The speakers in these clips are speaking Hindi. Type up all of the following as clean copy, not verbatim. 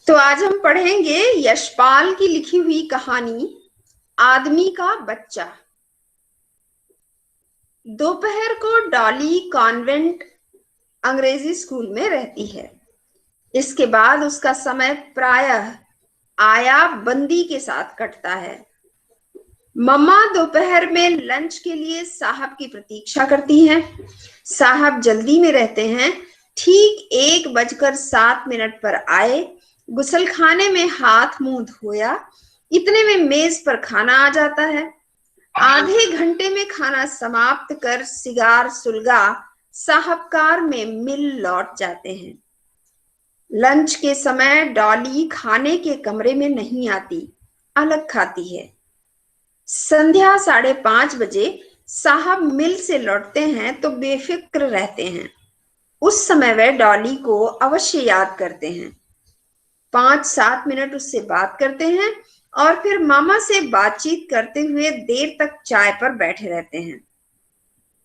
तो आज हम पढ़ेंगे यशपाल की लिखी हुई कहानी आदमी का बच्चा। दोपहर को डॉली कॉन्वेंट अंग्रेजी स्कूल में रहती है। इसके बाद उसका समय प्रायः आया बंदी के साथ कटता है। मम्मा दोपहर में लंच के लिए साहब की प्रतीक्षा करती हैं। साहब जल्दी में रहते हैं। ठीक 1:07 पर आए। गुसलखाने में हाथ मुंह धोया। इतने में मेज पर खाना आ जाता है। आधे घंटे में खाना समाप्त कर सिगार सुलगा साहब कार में मिल लौट जाते हैं। लंच के समय डॉली खाने के कमरे में नहीं आती, अलग खाती है। संध्या 5:30 साहब मिल से लौटते हैं तो बेफिक्र रहते हैं। उस समय वे डॉली को अवश्य याद करते हैं। 5-7 मिनट उससे बात करते हैं और फिर मामा से बातचीत करते हुए देर तक चाय पर बैठे रहते हैं।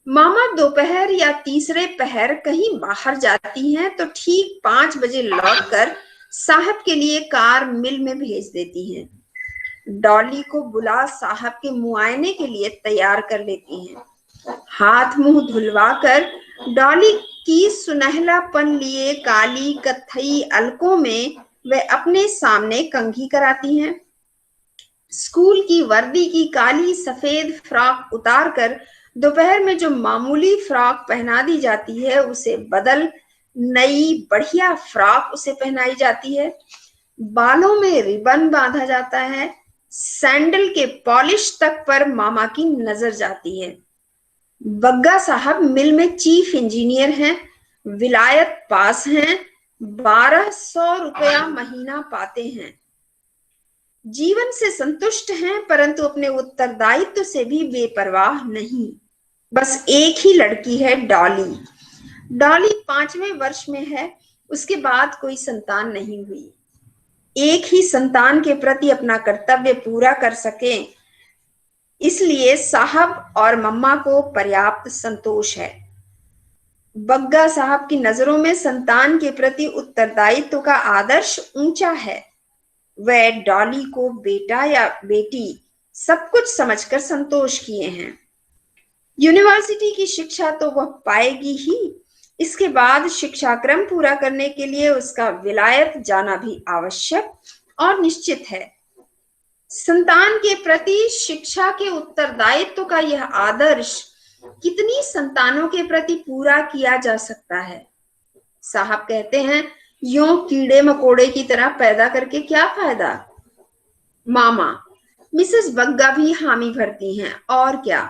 मामा दोपहर या तीसरे पहर कहीं बाहर जाती हैं तो ठीक 5 बजे लौटकर साहब के लिए कार मिल में भेज देती हैं। डॉली को बुला साहब के मुआयने के लिए तैयार कर लेती हैं। हाथ मुंह धुलवाकर डॉली की सुनहलापन लिए काली कत्थई अलकों में वे अपने सामने कंघी कराती हैं। स्कूल की वर्दी की काली सफेद फ्रॉक उतारकर दोपहर में जो मामूली फ्रॉक पहना दी जाती है उसे बदल नई बढ़िया फ्रॉक उसे पहनाई जाती है। बालों में रिबन बांधा जाता है। सैंडल के पॉलिश तक पर मामा की नजर जाती है। बग्गा साहब मिल में चीफ इंजीनियर हैं, विलायत पास हैं, 1200 रुपया महीना पाते हैं। जीवन से संतुष्ट हैं परंतु अपने उत्तरदायित्व से भी बेपरवाह नहीं। बस एक ही लड़की है, डॉली। डॉली 5वें वर्ष में है। उसके बाद कोई संतान नहीं हुई। एक ही संतान के प्रति अपना कर्तव्य पूरा कर सके, इसलिए साहब और मम्मा को पर्याप्त संतोष है। बग्गा साहब की नजरों में संतान के प्रति उत्तरदायित्व का आदर्श ऊंचा है। वह डॉली को बेटा या बेटी सब कुछ समझकर संतोष किए हैं। यूनिवर्सिटी की शिक्षा तो वह पाएगी ही। इसके बाद शिक्षा क्रम पूरा करने के लिए उसका विलायत जाना भी आवश्यक और निश्चित है। संतान के प्रति शिक्षा के उत्तरदायित्व का यह आदर्श कितनी संतानों के प्रति पूरा किया जा सकता है। साहब कहते हैं, यूं कीड़े मकोड़े की तरह पैदा करके क्या फायदा। मामा मिसेस बग्गा भी हामी भरती हैं, और क्या।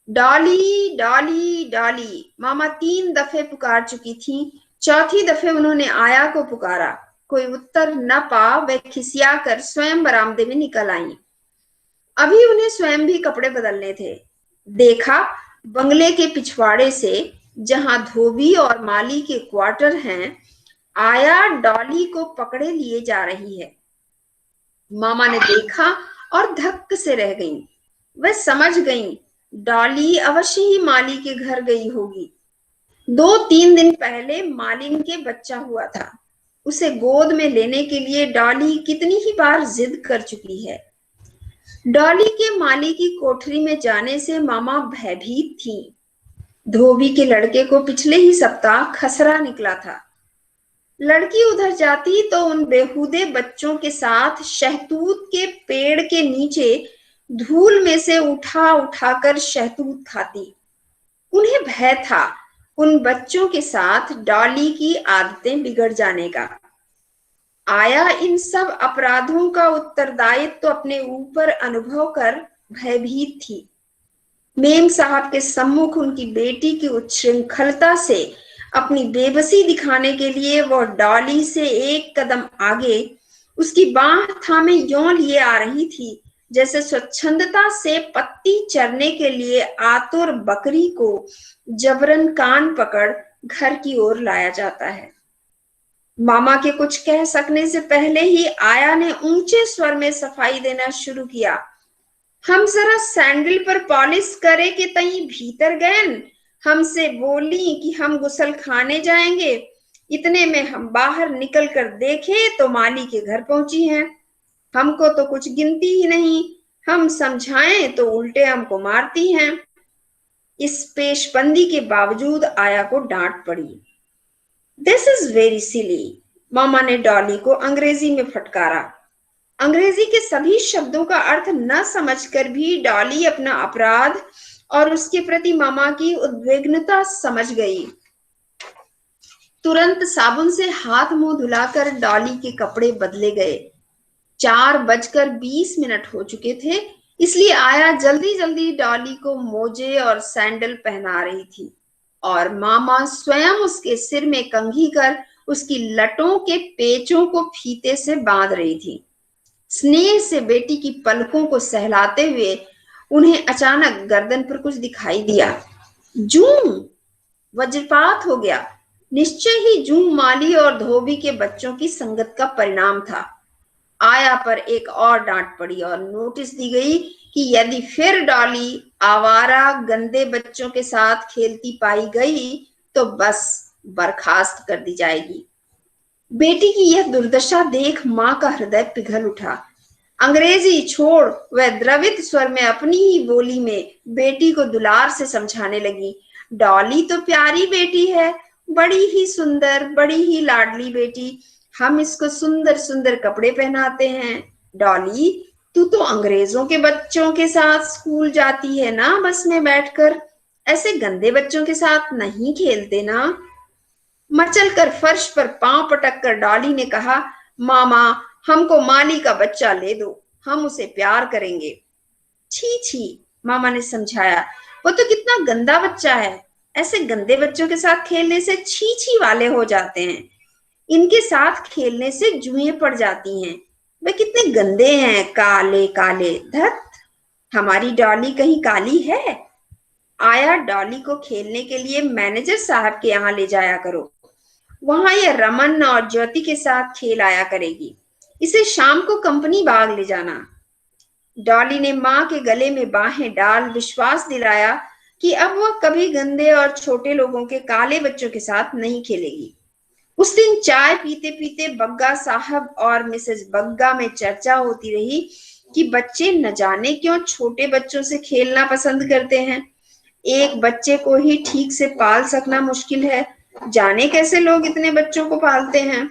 डॉली डॉली डॉली मामा 3 दफे पुकार चुकी थी। चौथी दफे उन्होंने आया को पुकारा। कोई उत्तर न पा वे खिसिया कर स्वयं बरामदे में निकल आई। अभी उन्हें स्वयं भी कपड़े बदलने थे। देखा, बंगले के पिछवाड़े से, जहां धोबी और माली के क्वार्टर हैं, आया डॉली को पकड़े लिए जा रही है। मामा ने देखा और धक्क से रह गईं। वह समझ गईं डॉली अवश्य ही माली के घर गई होगी। 2-3 दिन पहले मालिन के बच्चा हुआ था। उसे गोद में लेने के लिए डॉली कितनी ही बार जिद कर चुकी है। डॉली के माली की कोठरी में जाने से मामा भयभीत थी। धोबी के लड़के को पिछले ही सप्ताह खसरा निकला था। लड़की उधर जाती तो उन बेहूदे बच्चों के साथ शहतूत के पेड़ के नीचे धूल में से उठा उठाकर शहतूत खाती। उन्हें भय था उन बच्चों के साथ डॉली की आदतें बिगड़ जाने का। आया इन सब अपराधों का उत्तरदायित्व तो अपने ऊपर अनुभव कर भयभीत थी। मेम साहब के सम्मुख उनकी बेटी की उच्छृंखलता से अपनी बेबसी दिखाने के लिए वह डॉली से एक कदम आगे उसकी बाह थामे यों लिए आ रही थी जैसे स्वच्छंदता से पत्ती चरने के लिए आतुर बकरी को जबरन कान पकड़ घर की ओर लाया जाता है। मामा के कुछ कह सकने से पहले ही आया ने ऊंचे स्वर में सफाई देना शुरू किया। हम जरा सैंडल पर पॉलिश करे के तई भीतर गए। हमसे बोली कि हम गुसल खाने जाएंगे। इतने में हम बाहर निकल कर देखे तो माली के घर पहुंची हैं। हमको तो कुछ गिनती ही नहीं, हम समझाएं तो उल्टे हमको मारती हैं। इस पेशबंदी के बावजूद आया को डांट पड़ी। दिस इज वेरी सिली, मामा ने डॉली को अंग्रेजी में फटकारा। अंग्रेजी के सभी शब्दों का अर्थ न समझकर भी डॉली अपना अपराध और उसके प्रति मामा की उद्विग्नता समझ गई। तुरंत साबुन से हाथ मुंह धुलाकर डॉली के कपड़े बदले गए। 4:20 हो चुके थे, इसलिए आया जल्दी जल्दी डॉली को मोजे और सैंडल पहना रही थी और मामा स्वयं उसके सिर में कंघी कर उसकी लटों के पेचों को फीते से बांध रही थी। स्नेह से बेटी की पलकों को सहलाते हुए उन्हें अचानक गर्दन पर कुछ दिखाई दिया। जूं! वज्रपात हो गया। निश्चय ही जूं माली और धोबी के बच्चों की संगत का परिणाम था। आया पर एक और डांट पड़ी और नोटिस दी गई कि यदि फिर डॉली आवारा गंदे बच्चों के साथ खेलती पाई गई तो बस बर्खास्त कर दी जाएगी। बेटी की यह दुर्दशा देख मां का हृदय पिघल उठा। अंग्रेजी छोड़ वह द्रवित स्वर में अपनी ही बोली में बेटी को दुलार से समझाने लगी। डॉली तो प्यारी बेटी है, बड़ी ही सुंदर, बड़ी ही लाडली बेटी। हम इसको सुंदर सुंदर कपड़े पहनाते हैं। डॉली, तू तो अंग्रेजों के बच्चों के साथ स्कूल जाती है ना, बस में बैठकर। ऐसे गंदे बच्चों के साथ नहीं खेलते ना। मचल कर फर्श पर पांव पटक कर डॉली ने कहा, मामा, हमको माली का बच्चा ले दो, हम उसे प्यार करेंगे। छी छी, मामा ने समझाया, वो तो कितना गंदा बच्चा है। ऐसे गंदे बच्चों के साथ खेलने से छी छी वाले हो जाते हैं। इनके साथ खेलने से जुएं पड़ जाती हैं। वे कितने गंदे हैं, काले काले। धत, हमारी डॉली कहीं काली है? आया, डॉली को खेलने के लिए मैनेजर साहब के यहाँ ले जाया करो। वहां यह रमन और ज्योति के साथ खेल आया करेगी। इसे शाम को कंपनी बाग ले जाना। डॉली ने मां के गले में बाहें डाल विश्वास दिलाया कि अब वह कभी गंदे और छोटे लोगों के काले बच्चों के साथ नहीं खेलेगी। उस दिन चाय पीते पीते बग्गा साहब और मिसेस बग्गा में चर्चा होती रही कि बच्चे न जाने क्यों छोटे बच्चों से खेलना पसंद करते हैं। एक बच्चे को ही ठीक से पाल सकना मुश्किल है, जाने कैसे लोग इतने बच्चों को पालते हैं।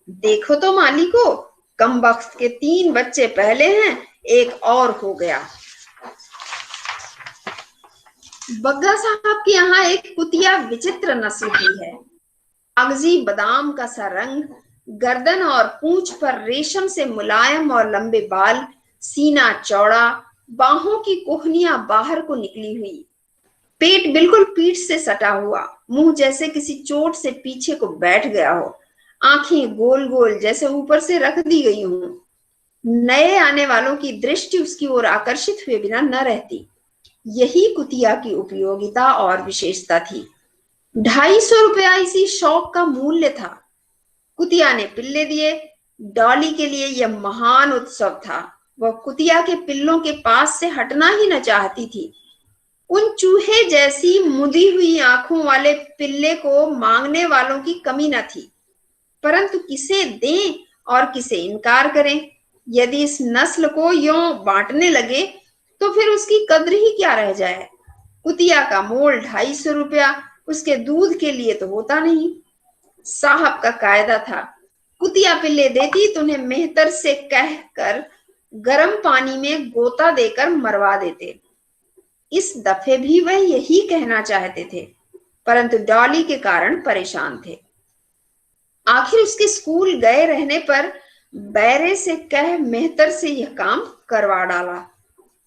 देखो तो माली को, कमबख्त के 3 बच्चे पहले हैं, एक और हो गया। बग्गा साहब के यहाँ एक कुतिया विचित्र नस्ल की है। कागजी बादाम का सा रंग, गर्दन और पूंछ पर रेशम से मुलायम और लंबे बाल, सीना चौड़ा, बाहों की कोहनियां बाहर को निकली हुई, पेट बिल्कुल पीठ से सटा हुआ, मुंह जैसे किसी चोट से पीछे को बैठ गया हो, आंखें गोल गोल जैसे ऊपर से रख दी गई हों। नए आने वालों की दृष्टि उसकी ओर आकर्षित हुए बिना न रहती। यही कुतिया की उपयोगिता और विशेषता थी। 250 रुपया इसी शौक का मूल्य था। कुतिया ने पिल्ले दिए। डॉली के लिए यह महान उत्सव था। वह कुतिया के पिल्लों के पास से हटना ही न चाहती थी। उन चूहे जैसी मुदी हुई आंखों वाले पिल्ले को मांगने वालों की कमी न थी, परंतु किसे दें और किसे इनकार करें। यदि इस नस्ल को यों बांटने लगे तो फिर उसकी कद्र ही क्या रह जाए। कुतिया का मोल 250 रुपया उसके दूध के लिए तो होता नहीं। साहब का कायदा था, कुतिया पिल्ले देती तो उन्हें मेहतर से कहकर गर्म पानी में गोता देकर मरवा देते। इस दफे भी वह यही कहना चाहते थे, परंतु डॉली के कारण परेशान थे। आखिर उसके स्कूल गए रहने पर बैरे से कह मेहतर से यह काम करवा डाला।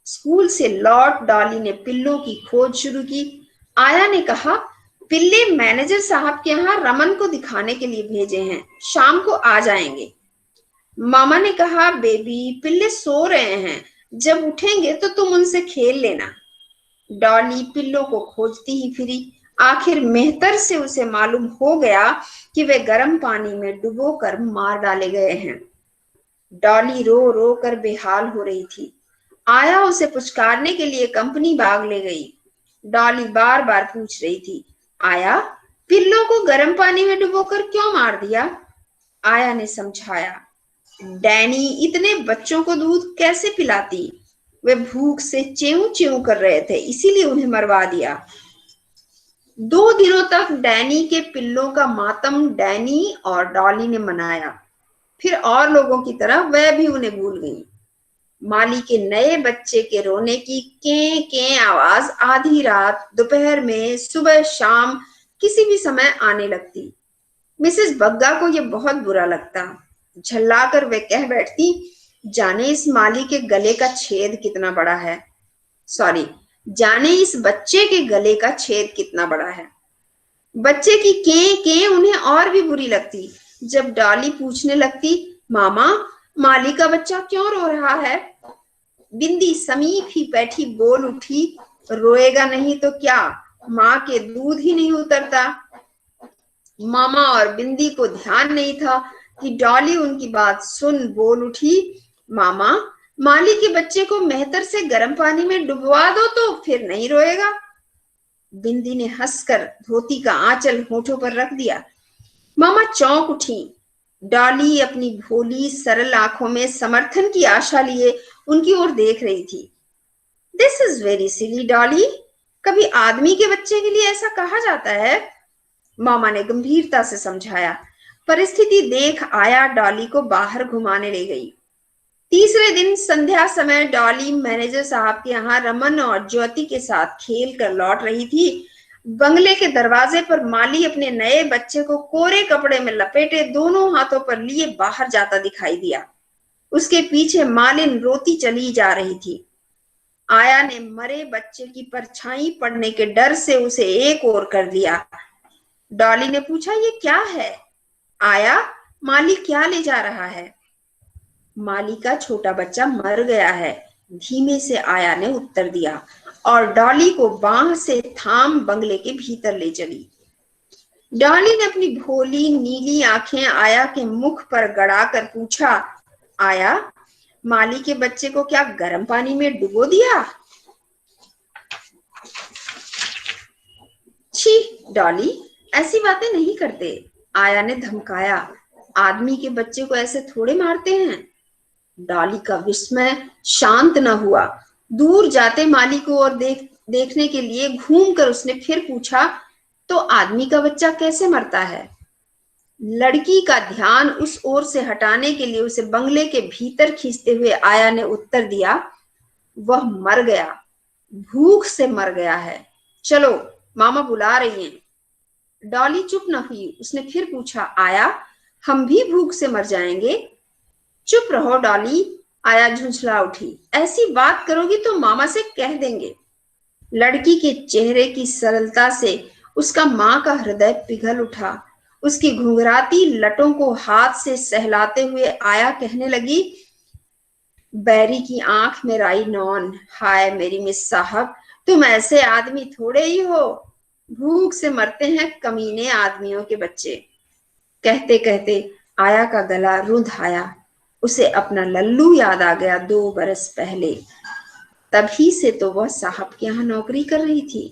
स्कूल से लौट डॉली ने पिल्लों की खोज शुरू की। आया ने कहा, पिल्ले मैनेजर साहब के यहाँ रमन को दिखाने के लिए भेजे हैं, शाम को आ जाएंगे। मामा ने कहा, बेबी, पिल्ले सो रहे हैं, जब उठेंगे तो तुम उनसे खेल लेना। डॉली पिल्लों को खोजती ही फिरी। आखिर मेहतर से उसे मालूम हो गया कि वे गर्म पानी में डुबोकर मार डाले गए हैं। डॉली रो रो कर बेहाल हो रही थी। आया उसे पुचकारने के लिए कंपनी बाग ले गई। डॉली बार बार पूछ रही थी, आया, पिल्लों को गर्म पानी में डुबोकर क्यों मार दिया? आया ने समझाया, डैनी इतने बच्चों को दूध कैसे पिलाती? वे भूख से च्यों च्यों कर रहे थे, इसीलिए उन्हें मरवा दिया। 2 दिनों तक डैनी के पिल्लों का मातम डैनी और डॉली ने मनाया। फिर और लोगों की तरह वह भी उन्हें भूल गई। माली के नए बच्चे के रोने की कें कें आवाज आधी रात, दोपहर में, सुबह, शाम, किसी भी समय आने लगती। मिसेस बग्गा को यह बहुत बुरा लगता। झल्लाकर वे कह बैठती, जाने इस माली के गले का छेद कितना बड़ा है। सॉरी, जाने इस बच्चे के गले का छेद कितना बड़ा है। बच्चे की कें कें उन्हें और भी बुरी लगती। जब डॉली पूछने लगती, मामा, माली का बच्चा क्यों रो रहा है? बिंदी समीप ही बैठी बोल उठी, रोएगा नहीं तो क्या, माँ के दूध ही नहीं उतरता। मामा और बिंदी को ध्यान नहीं था कि डॉली उनकी बात सुन बोल उठी, मामा, माली के बच्चे को मेहतर से गर्म पानी में डुबवा दो तो फिर नहीं रोएगा। बिंदी ने हंसकर धोती का आंचल होठों पर रख दिया। मामा चौंक उठी। डॉली अपनी भोली सरल आंखों में समर्थन की आशा लिए उनकी ओर देख रही थी। This is very silly Dolly, कभी आदमी के बच्चे के लिए ऐसा कहा जाता है? मामा ने गंभीरता से समझाया। परिस्थिति देख आया डॉली को बाहर घुमाने ले गई। तीसरे दिन संध्या समय डॉली मैनेजर साहब के यहाँ रमन और ज्योति के साथ खेल कर लौट रही थी। बंगले के दरवाजे पर माली अपने नए बच्चे को कोरे कपड़े में लपेटे दोनों हाथों पर लिए बाहर जाता दिखाई दिया। उसके पीछे मालिन रोती चली जा रही थी। आया ने मरे बच्चे की परछाई पड़ने के डर से उसे एक ओर कर दिया। डॉली ने पूछा, ये क्या है? आया, माली क्या ले जा रहा है? माली का छोटा बच्चा मर गया है, धीमे से आया ने उत्तर दिया और डॉली को बांह से थाम बंगले के भीतर ले चली। डॉली ने अपनी भोली नीली आंखें आया के मुख पर गड़ाकर पूछा, आया, माली के बच्चे को क्या गर्म पानी में डुबो दिया? छी डॉली, ऐसी बातें नहीं करते, आया ने धमकाया। आदमी के बच्चे को ऐसे थोड़े मारते हैं। डॉली का विस्मय शांत न हुआ। दूर जाते माली को और देखने के लिए घूमकर उसने फिर पूछा, तो आदमी का बच्चा कैसे मरता है? लड़की का ध्यान उस ओर से हटाने के लिए उसे बंगले के भीतर खींचते हुए आया ने उत्तर दिया, वह मर गया, भूख से मर गया है। चलो, मामा बुला रही हैं। डॉली चुप न हुई। उसने फिर पूछा, आया, हम भी भूख से मर जाएंगे? चुप रहो डॉली, आया झुंझला उठी। ऐसी बात करोगी तो मामा से कह देंगे। लड़की के चेहरे की सरलता से उसका मां का हृदय पिघल उठा। उसकी घुंघराती लटों को हाथ से सहलाते हुए आया कहने लगी, बैरी की आंख में राई नौन, हाय मेरी मिस साहब, तुम ऐसे आदमी थोड़े ही हो, भूख से मरते हैं कमीने आदमियों के बच्चे। कहते कहते आया का गला रुंध आया। उसे अपना लल्लू याद आ गया 2 बरस पहले। तभी से तो वह साहब के यहाँ नौकरी कर रही थी।